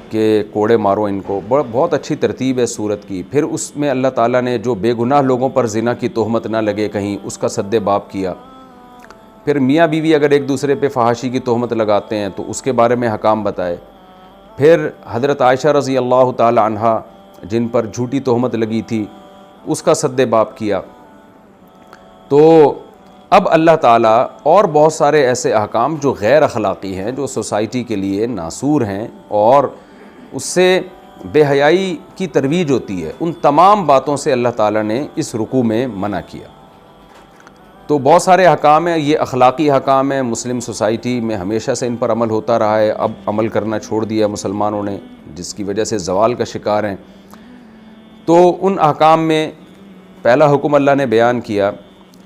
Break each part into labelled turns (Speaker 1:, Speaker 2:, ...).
Speaker 1: کہ کوڑے مارو ان کو، بہت اچھی ترتیب ہے سورت کی۔ پھر اس میں اللہ تعالیٰ نے جو بے گناہ لوگوں پر زنا کی تہمت نہ لگے کہیں، اس کا سد باب کیا۔ پھر میاں بیوی اگر ایک دوسرے پہ فحاشی کی تہمت لگاتے ہیں تو اس کے بارے میں حکام بتائے۔ پھر حضرت عائشہ رضی اللہ تعالی عنہا جن پر جھوٹی تہمت لگی تھی اس کا سد باب کیا۔ تو اب اللہ تعالیٰ اور بہت سارے ایسے احکام جو غیر اخلاقی ہیں، جو سوسائٹی کے لیے ناسور ہیں اور اس سے بے حیائی کی ترویج ہوتی ہے، ان تمام باتوں سے اللہ تعالیٰ نے اس رکوع میں منع کیا۔ تو بہت سارے احکام ہیں، یہ اخلاقی احکام ہیں، مسلم سوسائٹی میں ہمیشہ سے ان پر عمل ہوتا رہا ہے، اب عمل کرنا چھوڑ دیا مسلمانوں نے، جس کی وجہ سے زوال کا شکار ہیں۔ تو ان احکام میں پہلا حکم اللہ نے بیان کیا،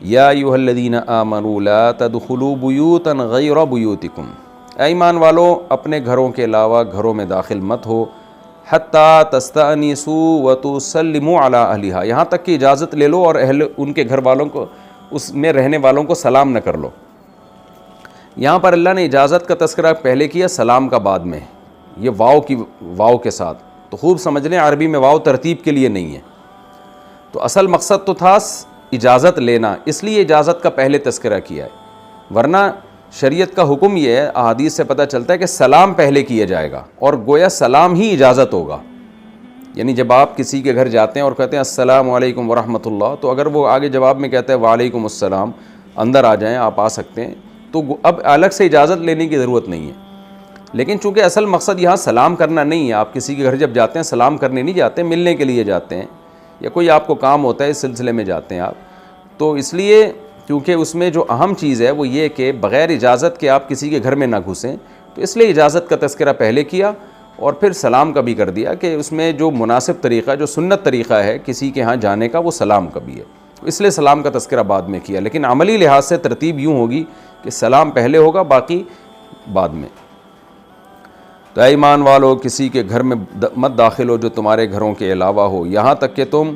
Speaker 1: یا ایھا الذین آمنوا لا تدخلوا بیوتا غیر بیوتکم، اے ایمان والو اپنے گھروں کے علاوہ گھروں میں داخل مت ہو، حتی تستأنسوا وتسلموا علی اہلھا، یہاں تک کہ اجازت لے لو اور ان کے گھر والوں کو، اس میں رہنے والوں کو سلام نہ کر لو۔ یہاں پر اللہ نے اجازت کا تذکرہ پہلے کیا، سلام کا بعد میں، یہ واو کے ساتھ، تو خوب سمجھ لیں عربی میں واو ترتیب کے لیے نہیں ہے، تو اصل مقصد تو تھا اجازت لینا، اس لیے اجازت کا پہلے تذکرہ کیا ہے، ورنہ شریعت کا حکم یہ ہے، احادیث سے پتہ چلتا ہے کہ سلام پہلے کیا جائے گا، اور گویا سلام ہی اجازت ہوگا۔ یعنی جب آپ کسی کے گھر جاتے ہیں اور کہتے ہیں السلام علیکم ورحمۃ اللہ، تو اگر وہ آگے جواب میں کہتا ہے وعلیکم السلام، اندر آ جائیں آپ آ سکتے ہیں، تو اب الگ سے اجازت لینے کی ضرورت نہیں ہے۔ لیکن چونکہ اصل مقصد یہاں سلام کرنا نہیں ہے، آپ کسی کے گھر جب جاتے ہیں سلام کرنے نہیں جاتے، ملنے کے لیے جاتے ہیں، یا کوئی آپ کو کام ہوتا ہے اس سلسلے میں جاتے ہیں آپ، تو اس لیے کیونکہ اس میں جو اہم چیز ہے وہ یہ کہ بغیر اجازت کے آپ کسی کے گھر میں نہ گھسیں، تو اس لیے اجازت کا تذکرہ پہلے کیا اور پھر سلام کا بھی کر دیا، کہ اس میں جو مناسب طریقہ، جو سنت طریقہ ہے کسی کے ہاں جانے کا، وہ سلام کا بھی ہے، اس لیے سلام کا تذکرہ بعد میں کیا۔ لیکن عملی لحاظ سے ترتیب یوں ہوگی کہ سلام پہلے ہوگا، باقی بعد میں۔ تو اے ایمان والو کسی کے گھر میں مت داخل ہو جو تمہارے گھروں کے علاوہ ہو، یہاں تک کہ تم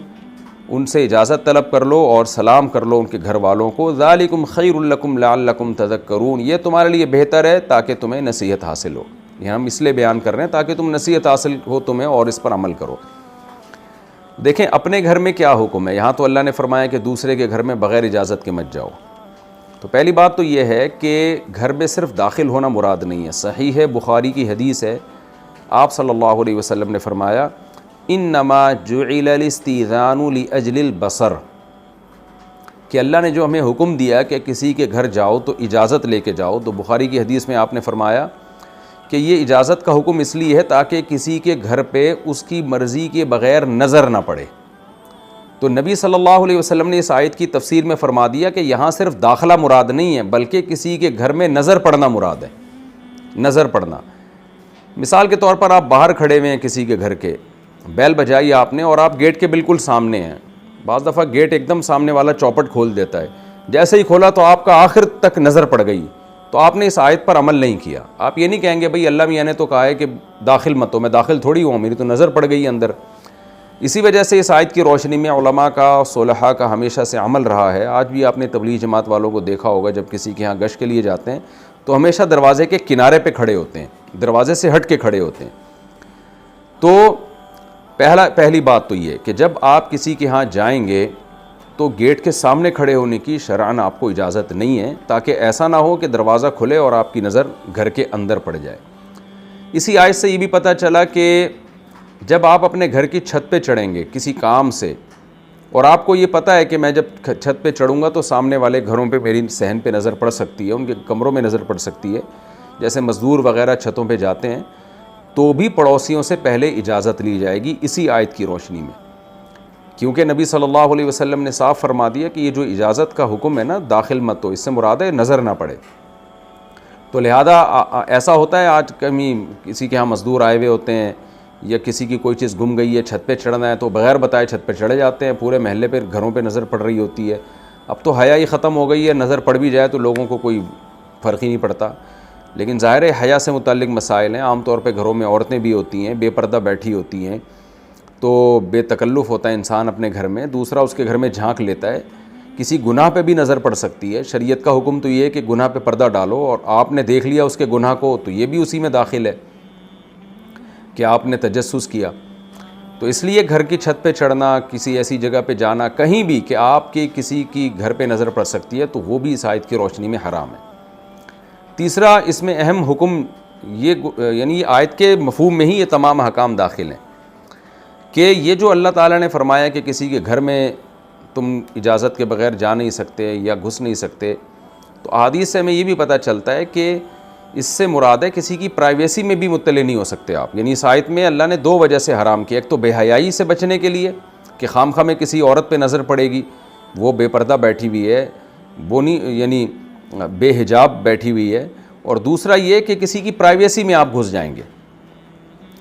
Speaker 1: ان سے اجازت طلب کر لو اور سلام کر لو ان کے گھر والوں کو، ذالکم خیر لکم لعلکم تذکرون، یہ تمہارے لیے بہتر ہے تاکہ تمہیں نصیحت حاصل ہو۔ یہ ہم اس لیے بیان کر رہے ہیں تاکہ تم نصیحت حاصل ہو تمہیں اور اس پر عمل کرو۔ دیکھیں اپنے گھر میں کیا حکم ہے، یہاں تو اللہ نے فرمایا کہ دوسرے کے گھر میں بغیر اجازت کے مت جاؤ۔ تو پہلی بات تو یہ ہے کہ گھر میں صرف داخل ہونا مراد نہیں ہے، صحیح ہے، بخاری کی حدیث ہے، آپ صلی اللہ علیہ وسلم نے فرمایا انما جعل الاستئذان لاجل البصر، کہ اللہ نے جو ہمیں حکم دیا کہ کسی کے گھر جاؤ تو اجازت لے کے جاؤ، تو بخاری کی حدیث میں آپ نے فرمایا کہ یہ اجازت کا حکم اس لیے ہے تاکہ کسی کے گھر پہ اس کی مرضی کے بغیر نظر نہ پڑے۔ تو نبی صلی اللہ علیہ وسلم نے اس آیت کی تفسیر میں فرما دیا کہ یہاں صرف داخلہ مراد نہیں ہے بلکہ کسی کے گھر میں نظر پڑنا مراد ہے، نظر پڑنا۔ مثال کے طور پر آپ باہر کھڑے ہوئے ہیں کسی کے گھر کے، بیل بجائی آپ نے اور آپ گیٹ کے بالکل سامنے ہیں، بعض دفعہ گیٹ ایک دم سامنے والا چوپٹ کھول دیتا ہے، جیسے ہی کھولا تو آپ کا آخر تک نظر پڑ گئی، تو آپ نے اس آیت پر عمل نہیں کیا۔ آپ یہ نہیں کہیں گے بھئی اللہ میاں نے تو کہا ہے کہ داخل مت ہو، میں داخل تھوڑی ہوں، میری تو نظر پڑ گئی اندر۔ اسی وجہ سے اس آیت کی روشنی میں علماء کا، صلحاء کا ہمیشہ سے عمل رہا ہے، آج بھی آپ نے تبلیغ جماعت والوں کو دیکھا ہوگا جب کسی کے ہاں گشت کے لیے جاتے ہیں تو ہمیشہ دروازے کے کنارے پہ کھڑے ہوتے ہیں، دروازے سے ہٹ کے کھڑے ہوتے ہیں۔ تو پہلی بات تو یہ کہ جب آپ کسی کے ہاں جائیں گے تو گیٹ کے سامنے کھڑے ہونے کی شرعاً آپ کو اجازت نہیں ہے، تاکہ ایسا نہ ہو کہ دروازہ کھلے اور آپ کی نظر گھر کے اندر پڑ جائے۔ اسی آیت سے یہ بھی پتہ چلا کہ جب آپ اپنے گھر کی چھت پہ چڑھیں گے کسی کام سے، اور آپ کو یہ پتہ ہے کہ میں جب چھت پہ چڑھوں گا تو سامنے والے گھروں پہ میری صحن پہ نظر پڑ سکتی ہے، ان کے کمروں میں نظر پڑ سکتی ہے، جیسے مزدور وغیرہ چھتوں پہ جاتے ہیں، تو بھی پڑوسیوں سے پہلے اجازت لی جائے گی اسی آیت کی روشنی میں، کیونکہ نبی صلی اللہ علیہ وسلم نے صاف فرما دیا کہ یہ جو اجازت کا حکم ہے نا، داخل مت ہو، اس سے مراد ہے نظر نہ پڑے۔ تو لہذا ایسا ہوتا ہے آج کسی کے ہاں مزدور آئے ہوئے ہوتے ہیں یا کسی کی کوئی چیز گم گئی ہے، چھت پہ چڑھنا ہے تو بغیر بتائے چھت پہ چڑھے جاتے ہیں، پورے محلے پہ گھروں پہ نظر پڑ رہی ہوتی ہے۔ اب تو حیا ہی ختم ہو گئی ہے، نظر پڑ بھی جائے تو لوگوں کو کوئی فرق ہی نہیں پڑتا، لیکن ظاہر ہے حیا سے متعلق مسائل ہیں، عام طور پہ گھروں میں عورتیں بھی ہوتی ہیں، بے پردہ بیٹھی ہوتی ہیں، تو بے تکلف ہوتا ہے انسان اپنے گھر میں، دوسرا اس کے گھر میں جھانک لیتا ہے، کسی گناہ پہ بھی نظر پڑ سکتی ہے۔ شریعت کا حکم تو یہ ہے کہ گناہ پہ پردہ ڈالو، اور آپ نے دیکھ لیا اس کے گناہ کو تو یہ بھی اسی میں داخل ہے۔ کہ آپ نے تجسس کیا. تو اس لیے گھر کی چھت پہ چڑھنا, کسی ایسی جگہ پہ جانا کہیں بھی کہ آپ کی کسی کی گھر پہ نظر پڑ سکتی ہے, تو وہ بھی اس آیت کی روشنی میں حرام ہے. تیسرا اس میں اہم حکم یعنی آیت کے مفہوم میں ہی یہ تمام احکام داخل ہیں کہ یہ جو اللہ تعالیٰ نے فرمایا کہ کسی کے گھر میں تم اجازت کے بغیر جا نہیں سکتے یا گھس نہیں سکتے, تو احادیث سے ہمیں یہ بھی پتہ چلتا ہے کہ اس سے مراد ہے کسی کی پرائیویسی میں بھی مطلع نہیں ہو سکتے آپ. یعنی اس آیت میں اللہ نے 2 وجہ سے حرام کیا. ایک تو بے حیائی سے بچنے کے لیے کہ خواہ میں کسی عورت پہ نظر پڑے گی, وہ بے پردہ بیٹھی ہوئی ہے, وہ نہیں یعنی بے حجاب بیٹھی ہوئی ہے, اور دوسرا یہ کہ کسی کی پرائیویسی میں آپ گھس جائیں گے.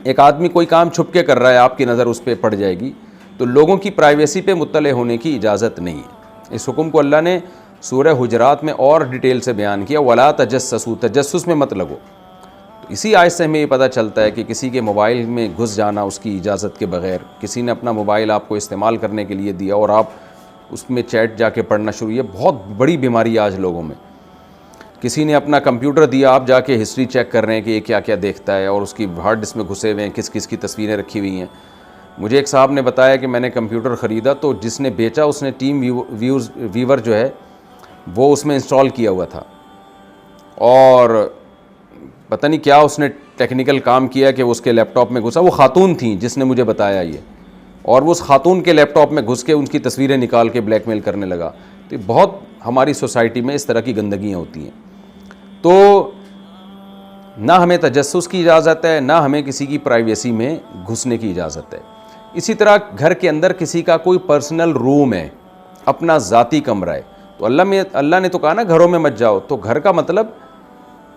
Speaker 1: ایک آدمی کوئی کام چھپ کے کر رہا ہے, آپ کی نظر اس پہ پڑ جائے گی, تو لوگوں کی پرائیویسی پہ مطلع ہونے کی اجازت نہیں ہے. اس حکم کو اللہ نے سورہ حجرات میں اور ڈیٹیل سے بیان کیا, ولا تجسسوا, تجسس میں مت لگو. تو اسی آیت سے ہمیں یہ پتہ چلتا ہے کہ کسی کے موبائل میں گھس جانا اس کی اجازت کے بغیر, کسی نے اپنا موبائل آپ کو استعمال کرنے کے لیے دیا اور آپ اس میں چیٹ جا کے پڑھنا شروع, یہ بہت بڑی بیماری آج لوگوں میں. کسی نے اپنا کمپیوٹر دیا, آپ جا کے ہسٹری چیک کر رہے ہیں کہ یہ کیا کیا دیکھتا ہے, اور اس کی ہارڈ ڈسک میں گھسے ہوئے ہیں, کس کس کی تصویریں رکھی ہوئی ہیں. مجھے ایک صاحب نے بتایا کہ میں نے کمپیوٹر خریدا تو جس نے بیچا اس نے ٹیم ویور جو ہے وہ اس میں انسٹال کیا ہوا تھا, اور پتہ نہیں کیا اس نے ٹیکنیکل کام کیا کہ اس کے لیپ ٹاپ میں گھسا. وہ خاتون تھیں جس نے مجھے بتایا یہ, اور وہ اس خاتون کے لیپ ٹاپ میں گھس کے ان کی تصویریں نکال کے بلیک میل کرنے لگا. تو بہت ہماری سوسائٹی میں اس طرح کی گندگیاں ہوتی ہیں. تو نہ ہمیں تجسس کی اجازت ہے, نہ ہمیں کسی کی پرائیویسی میں گھسنے کی اجازت ہے. اسی طرح گھر کے اندر کسی کا کوئی پرسنل روم ہے, اپنا ذاتی کمرہ ہے, تو اللہ نے تو کہا نا گھروں میں مت جاؤ. تو گھر کا مطلب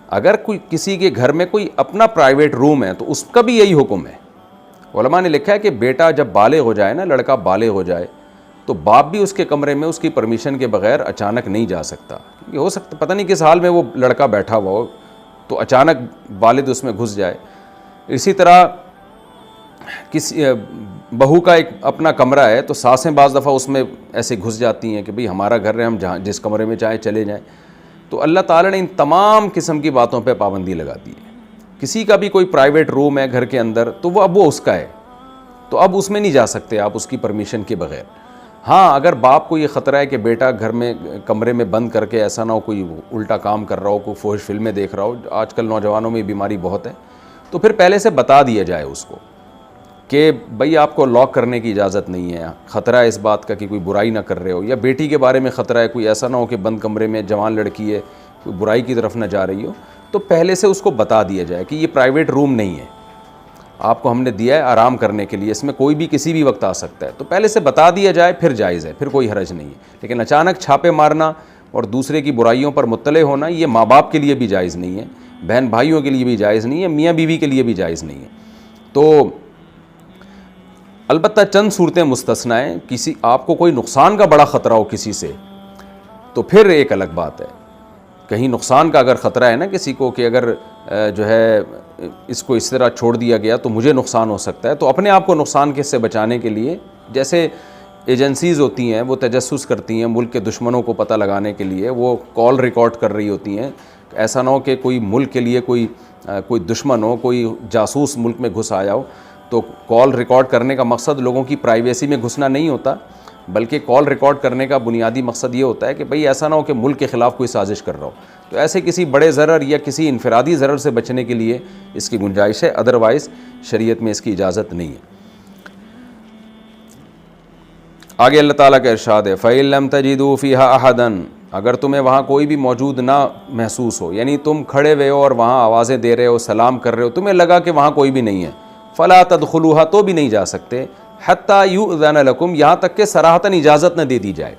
Speaker 1: اگر کوئی کسی کے گھر میں کوئی اپنا پرائیویٹ روم ہے تو اس کا بھی یہی حکم ہے. علماء نے لکھا ہے کہ بیٹا جب بالغ ہو جائے نا, لڑکا بالغ ہو جائے, تو باپ بھی اس کے کمرے میں اس کی پرمیشن کے بغیر اچانک نہیں جا سکتا. یہ ہو سکتا پتہ نہیں کس حال میں وہ لڑکا بیٹھا ہوا ہو تو اچانک والد اس میں گھس جائے. اسی طرح کسی بہو کا ایک اپنا کمرہ ہے تو ساسیں بعض دفعہ اس میں ایسے گھس جاتی ہیں کہ بھئی ہمارا گھر ہے, ہم جہاں جس کمرے میں چاہیں چلے جائیں. تو اللہ تعالیٰ نے ان تمام قسم کی باتوں پہ پابندی لگا دی ہے. کسی کا بھی کوئی پرائیویٹ روم ہے گھر کے اندر تو وہ اس کا ہے, تو اب اس میں نہیں جا سکتے آپ اس کی پرمیشن کے بغیر. ہاں اگر باپ کو یہ خطرہ ہے کہ بیٹا گھر میں کمرے میں بند کر کے ایسا نہ ہو کوئی الٹا کام کر رہا ہو, کوئی فحش فلمیں دیکھ رہا ہو, آج کل نوجوانوں میں بیماری بہت ہے, تو پھر پہلے سے بتا دیا جائے اس کو کہ بھئی آپ کو لاک کرنے کی اجازت نہیں ہے, خطرہ ہے اس بات کا کہ کوئی برائی نہ کر رہے ہو, یا بیٹی کے بارے میں خطرہ ہے, کوئی ایسا نہ ہو کہ بند کمرے میں جوان لڑکی ہے کوئی برائی کی طرف نہ جا رہی ہو, تو پہلے سے اس کو بتا دیا جائے کہ یہ پرائیویٹ روم نہیں ہے, آپ کو ہم نے دیا ہے آرام کرنے کے لیے, اس میں کوئی بھی کسی بھی وقت آ سکتا ہے. تو پہلے سے بتا دیا جائے پھر جائز ہے, پھر کوئی حرج نہیں ہے. لیکن اچانک چھاپے مارنا اور دوسرے کی برائیوں پر مطلع ہونا یہ ماں باپ کے لیے بھی جائز نہیں ہے, بہن بھائیوں کے لیے بھی جائز نہیں ہے, میاں بیوی کے لیے بھی جائز نہیں ہے. تو البتہ چند صورتیں مستثنیٰ ہیں, کسی آپ کو کوئی نقصان کا بڑا خطرہ ہو کسی سے تو پھر ایک الگ بات ہے. کہیں نقصان کا اگر خطرہ ہے نا کسی کو کہ اگر جو ہے اس کو اس طرح چھوڑ دیا گیا تو مجھے نقصان ہو سکتا ہے, تو اپنے آپ کو نقصان کے سے بچانے کے لیے جیسے ایجنسیز ہوتی ہیں وہ تجسس کرتی ہیں ملک کے دشمنوں کو پتہ لگانے کے لیے, وہ کال ریکارڈ کر رہی ہوتی ہیں. ایسا نہ ہو کہ کوئی ملک کے لیے کوئی دشمن ہو, کوئی جاسوس ملک میں گھس آیا ہو, تو کال ریکارڈ کرنے کا مقصد لوگوں کی پرائیویسی میں گھسنا نہیں ہوتا, بلکہ کال ریکارڈ کرنے کا بنیادی مقصد یہ ہوتا ہے کہ بھئی ایسا نہ ہو کہ ملک کے خلاف کوئی سازش کر رہا ہو. تو ایسے کسی بڑے ضرر یا کسی انفرادی ضرر سے بچنے کے لیے اس کی گنجائش ہے, ادروائز شریعت میں اس کی اجازت نہیں ہے. آگے اللہ تعالیٰ کا ارشاد ہے فَإِن لَمْ تَجِدُوا فِيهَا أَحَدًا, اگر تمہیں وہاں کوئی بھی موجود نہ محسوس ہو, یعنی تم کھڑے ہوئے ہو اور وہاں آوازیں دے رہے ہو, سلام کر رہے ہو, تمہیں لگا کہ وہاں کوئی بھی نہیں ہے, فَلَا تَدْخُلُوهَا, تو بھی نہیں جا سکتے, حَتَّى يُؤْذَنَ لَكُمْ, یہاں تک کہ صراحتاً اجازت نہ دے دی جائے.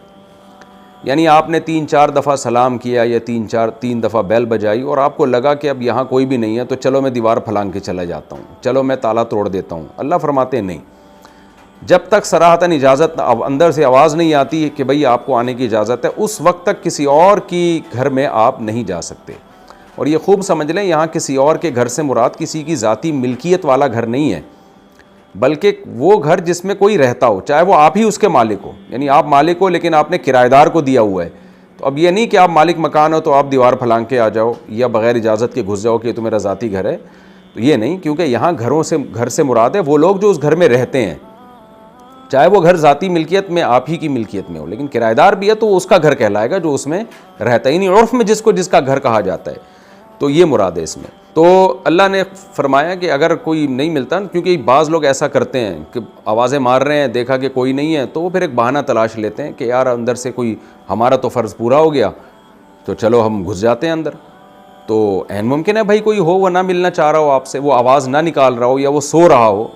Speaker 1: یعنی آپ نے 3-4 دفعہ سلام کیا یا 3 دفعہ بیل بجائی اور آپ کو لگا کہ اب یہاں کوئی بھی نہیں ہے, تو چلو میں دیوار پھلانگ کے چلا جاتا ہوں, چلو میں تالا توڑ دیتا ہوں. اللہ فرماتے ہیں نہیں, جب تک صراحتاً اجازت اندر سے آواز نہیں آتی کہ بھئی آپ کو آنے کی اجازت ہے, اس وقت تک کسی اور کی گھر میں آپ نہیں جا سکتے. اور یہ خوب سمجھ لیں, یہاں کسی اور کے گھر سے مراد کسی کی ذاتی ملکیت والا گھر نہیں ہے, بلکہ وہ گھر جس میں کوئی رہتا ہو, چاہے وہ آپ ہی اس کے مالک ہو, یعنی آپ مالک ہو لیکن آپ نے کرایہ دار کو دیا ہوا ہے. تو اب یہ نہیں کہ آپ مالک مکان ہو تو آپ دیوار پھلانگ کے آ جاؤ یا بغیر اجازت کے گھس جاؤ کہ یہ تو میرا ذاتی گھر ہے. تو یہ نہیں، کیونکہ یہاں گھر سے مراد ہے وہ لوگ جو اس گھر میں رہتے ہیں، چاہے وہ گھر ذاتی ملکیت میں آپ ہی کی ملکیت میں ہو، لیکن کرایہ دار بھی ہے تو اس کا گھر کہلائے گا جو اس میں رہتا ہی نہیں، عرف میں جس کا گھر کہا جاتا ہے، تو یہ مراد ہے اس میں۔ تو اللہ نے فرمایا کہ اگر کوئی نہیں ملتا، کیونکہ بعض لوگ ایسا کرتے ہیں کہ آوازیں مار رہے ہیں، دیکھا کہ کوئی نہیں ہے تو وہ پھر ایک بہانہ تلاش لیتے ہیں کہ یار اندر سے کوئی، ہمارا تو فرض پورا ہو گیا تو چلو ہم گھس جاتے ہیں اندر۔ تو عین ممکن ہے بھائی کوئی ہو وہ نہ ملنا چاہ رہا ہو آپ سے، وہ آواز نہ نکال رہا ہو یا وہ سو رہا ہو،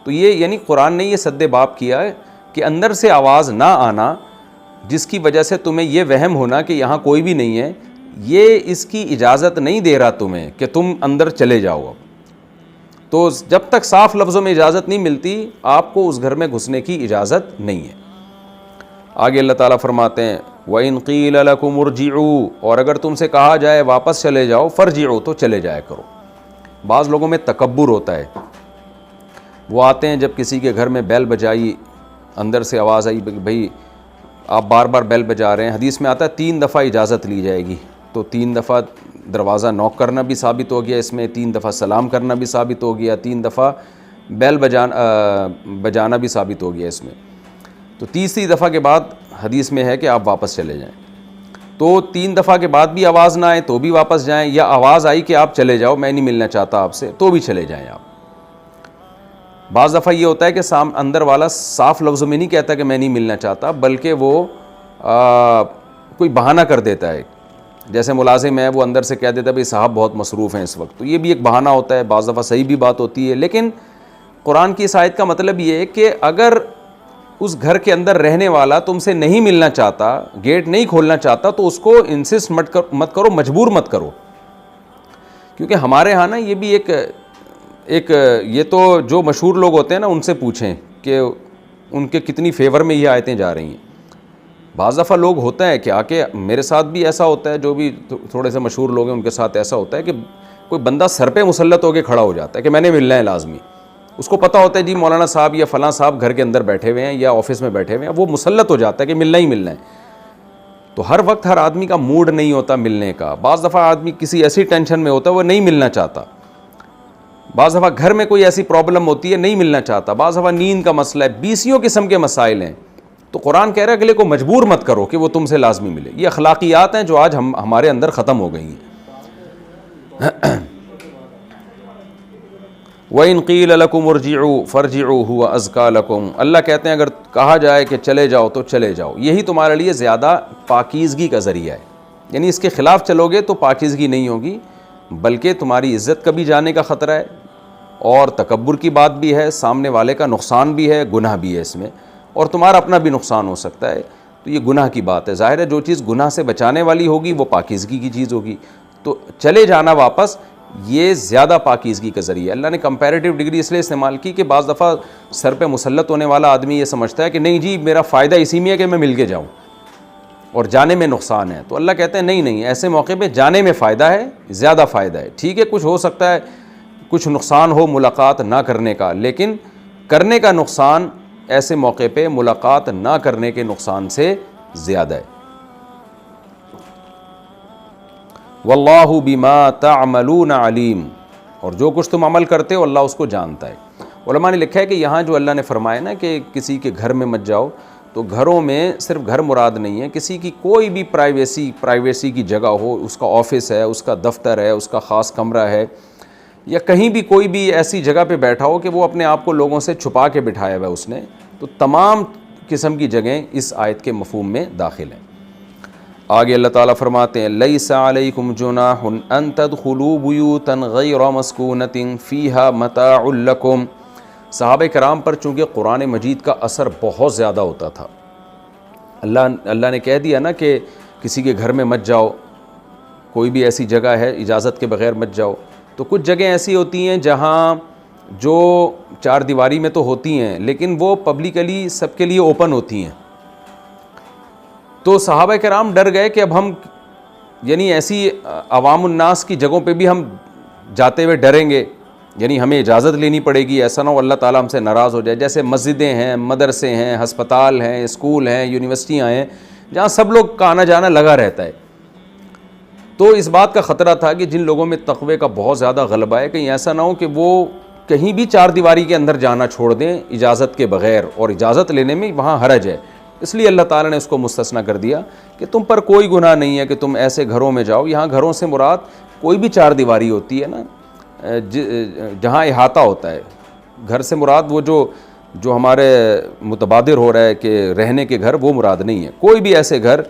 Speaker 1: تو یہ یعنی قرآن نے یہ سد باب کیا ہے کہ اندر سے آواز نہ آنا جس کی وجہ سے تمہیں یہ وہم ہونا کہ یہاں کوئی بھی نہیں ہے، یہ اس کی اجازت نہیں دے رہا تمہیں کہ تم اندر چلے جاؤ۔ اب تو جب تک صاف لفظوں میں اجازت نہیں ملتی آپ کو اس گھر میں گھسنے کی اجازت نہیں ہے۔ آگے اللہ تعالیٰ فرماتے ہیں وَإِن قِيلَ لَكُمُ ارْجِعُوا، اور اگر تم سے کہا جائے واپس چلے جاؤ، فَارْجِعُوا، تو چلے جایا کرو۔ بعض لوگوں میں تکبر ہوتا ہے، وہ آتے ہیں جب کسی کے گھر میں بیل بجائی، اندر سے آواز آئی بھائی آپ بار بار بیل بجا رہے ہیں، حدیث میں آتا ہے 3 دفعہ اجازت لی جائے گی، تو 3 دفعہ دروازہ نوک کرنا بھی ثابت ہو گیا اس میں، 3 دفعہ سلام کرنا بھی ثابت ہو گیا، 3 دفعہ بیل بجانا بھی ثابت ہو گیا اس میں۔ تو تیسری دفعہ کے بعد حدیث میں ہے کہ آپ واپس چلے جائیں۔ تو 3 دفعہ کے بعد بھی آواز نہ آئے تو بھی واپس جائیں، یا آواز آئی کہ آپ چلے جاؤ میں نہیں ملنا چاہتا آپ سے، تو بھی چلے جائیں آپ۔ بعض دفعہ یہ ہوتا ہے کہ اندر والا صاف لفظوں میں نہیں کہتا کہ میں نہیں ملنا چاہتا، بلکہ وہ کوئی بہانہ کر دیتا ہے، جیسے ملازم ہے وہ اندر سے کہہ دیتا ہے بھائی صاحب بہت مصروف ہیں اس وقت، تو یہ بھی ایک بہانہ ہوتا ہے، بعض دفعہ صحیح بھی بات ہوتی ہے۔ لیکن قرآن کی اس آیت کا مطلب یہ ہے کہ اگر اس گھر کے اندر رہنے والا تم سے نہیں ملنا چاہتا، گیٹ نہیں کھولنا چاہتا، تو اس کو انسسٹ مت کرو، مجبور مت کرو، کیونکہ ہمارے ہاں نا یہ بھی ایک یہ تو جو مشہور لوگ ہوتے ہیں نا ان سے پوچھیں کہ ان کے کتنی فیور میں یہ آیتیں جا رہی ہیں۔ بعض دفعہ لوگ ہوتا ہے کہ آ کے میرے ساتھ بھی ایسا ہوتا ہے، جو بھی تھوڑے سے مشہور لوگ ہیں ان کے ساتھ ایسا ہوتا ہے کہ کوئی بندہ سر پہ مسلط ہو کے کھڑا ہو جاتا ہے کہ میں نے ملنا ہے لازمی، اس کو پتہ ہوتا ہے جی مولانا صاحب یا فلاں صاحب گھر کے اندر بیٹھے ہوئے ہیں یا آفس میں بیٹھے ہوئے ہیں، وہ مسلط ہو جاتا ہے کہ ملنا ہی ملنا ہے۔ تو ہر وقت ہر آدمی کا موڈ نہیں ہوتا ملنے کا، بعض دفعہ آدمی کسی ایسی ٹینشن میں ہوتا ہے وہ نہیں ملنا چاہتا، بعض دفعہ گھر میں کوئی ایسی پرابلم ہوتی ہے نہیں ملنا چاہتا، بعض دفعہ نیند کا مسئلہ ہے، 20 قسم کے مسائل ہیں۔ تو قرآن کہہ رہا ہے اگلے کو مجبور مت کرو کہ وہ تم سے لازمی ملے۔ یہ اخلاقیات ہیں جو آج ہمارے اندر ختم ہو گئی ہیں۔ وَإِن قِيلَ لَكُمُ ارْجِعُوا فَارْجِعُوا هُوَ أَزْكَىٰ لَكُمْ، اللہ کہتے ہیں اگر کہا جائے کہ چلے جاؤ تو چلے جاؤ، یہی تمہارے لیے زیادہ پاکیزگی کا ذریعہ ہے، یعنی اس کے خلاف چلو گے تو پاکیزگی نہیں ہوگی، بلکہ تمہاری عزت کا بھی جانے کا خطرہ ہے، اور تکبر کی بات بھی ہے، سامنے والے کا نقصان بھی ہے، گناہ بھی ہے اس میں، اور تمہارا اپنا بھی نقصان ہو سکتا ہے، تو یہ گناہ کی بات ہے۔ ظاہر ہے جو چیز گناہ سے بچانے والی ہوگی وہ پاکیزگی کی چیز ہوگی، تو چلے جانا واپس یہ زیادہ پاکیزگی کا ذریعہ ہے۔ اللہ نے کمپیریٹیو ڈگری اس لیے استعمال کی کہ بعض دفعہ سر پہ مسلط ہونے والا آدمی یہ سمجھتا ہے کہ نہیں جی میرا فائدہ اسی میں ہے کہ میں مل کے جاؤں اور جانے میں نقصان ہے، تو اللہ کہتے ہیں نہیں، ایسے موقع پہ جانے میں فائدہ ہے، زیادہ فائدہ ہے۔ ٹھیک ہے کچھ ہو سکتا ہے کچھ نقصان ہو ملاقات نہ کرنے کا، لیکن کرنے کا نقصان ایسے موقع پہ ملاقات نہ کرنے کے نقصان سے زیادہ ہے۔ واللہ بما تعملون علیم، اور جو کچھ تم عمل کرتے ہو اللہ اس کو جانتا ہے۔ علماء نے لکھا ہے کہ یہاں جو اللہ نے فرمایا نا کہ کسی کے گھر میں مت جاؤ، تو گھروں میں صرف گھر مراد نہیں ہے، کسی کی کوئی بھی پرائیویسی کی جگہ ہو، اس کا آفس ہے، اس کا دفتر ہے، اس کا خاص کمرہ ہے، یا کہیں بھی کوئی بھی ایسی جگہ پہ بیٹھا ہو کہ وہ اپنے آپ کو لوگوں سے چھپا کے بٹھایا ہوا ہے اس نے، تو تمام قسم کی جگہیں اس آیت کے مفہوم میں داخل ہیں۔ آگے اللہ تعالیٰ فرماتے ہیں لیس علیکم جناح ان تدخلوا بیوتا غیر مسکونۃ فیہا متاع لکم۔ صحابہ کرام پر چونکہ قرآن مجید کا اثر بہت زیادہ ہوتا تھا، اللہ نے کہہ دیا نا کہ کسی کے گھر میں مت جاؤ، کوئی بھی ایسی جگہ ہے اجازت کے بغیر مت جاؤ، تو کچھ جگہیں ایسی ہوتی ہیں جہاں جو 4 دیواری میں تو ہوتی ہیں لیکن وہ پبلکلی سب کے لیے اوپن ہوتی ہیں، تو صحابہ کرام ڈر گئے کہ اب ہم یعنی ایسی عوام الناس کی جگہوں پہ بھی ہم جاتے ہوئے ڈریں گے، یعنی ہمیں اجازت لینی پڑے گی، ایسا نہ ہو اللہ تعالیٰ ہم سے ناراض ہو جائے۔ جیسے مسجدیں ہیں، مدرسے ہیں، ہسپتال ہیں، اسکول ہیں، یونیورسٹیاں ہیں، جہاں سب لوگ کا آنا جانا لگا رہتا ہے، تو اس بات کا خطرہ تھا کہ جن لوگوں میں تقوی کا بہت زیادہ غلبہ ہے، کہیں ایسا نہ ہو کہ وہ کہیں بھی چار دیواری کے اندر جانا چھوڑ دیں اجازت کے بغیر، اور اجازت لینے میں وہاں حرج ہے، اس لیے اللہ تعالیٰ نے اس کو مستثنیٰ کر دیا کہ تم پر کوئی گناہ نہیں ہے کہ تم ایسے گھروں میں جاؤ. یہاں گھروں سے مراد کوئی بھی چار دیواری ہوتی ہے نا، جہاں احاطہ ہوتا ہے. گھر سے مراد وہ جو ہمارے متبادر ہو رہا ہے کہ رہنے کے گھر، وہ مراد نہیں ہے. کوئی بھی ایسے گھر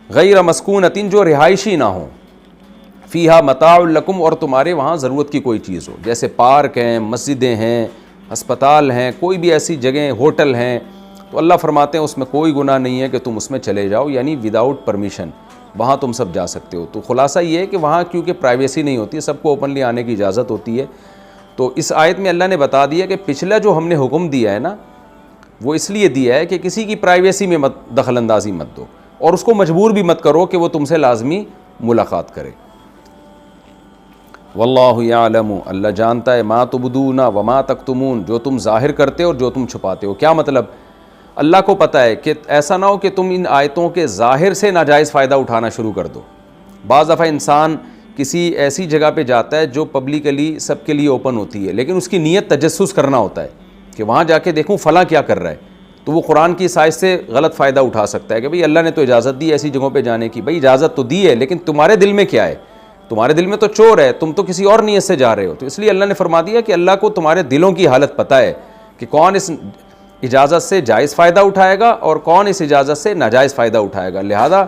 Speaker 1: غیر مسکونۃ جو رہائشی نہ ہوں، فیہا متاع لکم اور تمہارے وہاں ضرورت کی کوئی چیز ہو، جیسے پارک ہیں، مسجدیں ہیں، ہسپتال ہیں، کوئی بھی ایسی جگہیں، ہوٹل ہیں، تو اللہ فرماتے ہیں اس میں کوئی گناہ نہیں ہے کہ تم اس میں چلے جاؤ، یعنی وداؤٹ پرمیشن وہاں تم سب جا سکتے ہو. تو خلاصہ یہ ہے کہ وہاں کیونکہ پرائیویسی نہیں ہوتی، سب کو اوپنلی آنے کی اجازت ہوتی ہے. تو اس آیت میں اللہ نے بتا دیا کہ پچھلا جو ہم نے حکم دیا ہے نا، وہ اس لیے دیا ہے کہ کسی کی پرائیویسی میں مت دخل اندازی مت دو، اور اس کو مجبور بھی مت کرو کہ وہ تم سے لازمی ملاقات کرے. واللہ یعلم اللہ جانتا ہے ما تبدون وما تکتمون جو تم ظاہر کرتے ہو اور جو تم چھپاتے ہو. کیا مطلب؟ اللہ کو پتہ ہے کہ ایسا نہ ہو کہ تم ان آیتوں کے ظاہر سے ناجائز فائدہ اٹھانا شروع کر دو. بعض دفعہ انسان کسی ایسی جگہ پہ جاتا ہے جو پبلکلی سب کے لیے اوپن ہوتی ہے، لیکن اس کی نیت تجسس کرنا ہوتا ہے کہ وہاں جا کے دیکھوں فلاں کیا کر رہا ہے، تو وہ قرآن کی سائز سے غلط فائدہ اٹھا سکتا ہے کہ بھئی اللہ نے تو اجازت دی ایسی جگہوں پہ جانے کی. بھئی اجازت تو دی ہے، لیکن تمہارے دل میں کیا ہے؟ تمہارے دل میں تو چور ہے، تم تو کسی اور نیت سے جا رہے ہو. تو اس لیے اللہ نے فرما دیا کہ اللہ کو تمہارے دلوں کی حالت پتہ ہے کہ کون اس اجازت سے جائز فائدہ اٹھائے گا اور کون اس اجازت سے ناجائز فائدہ اٹھائے گا. لہذا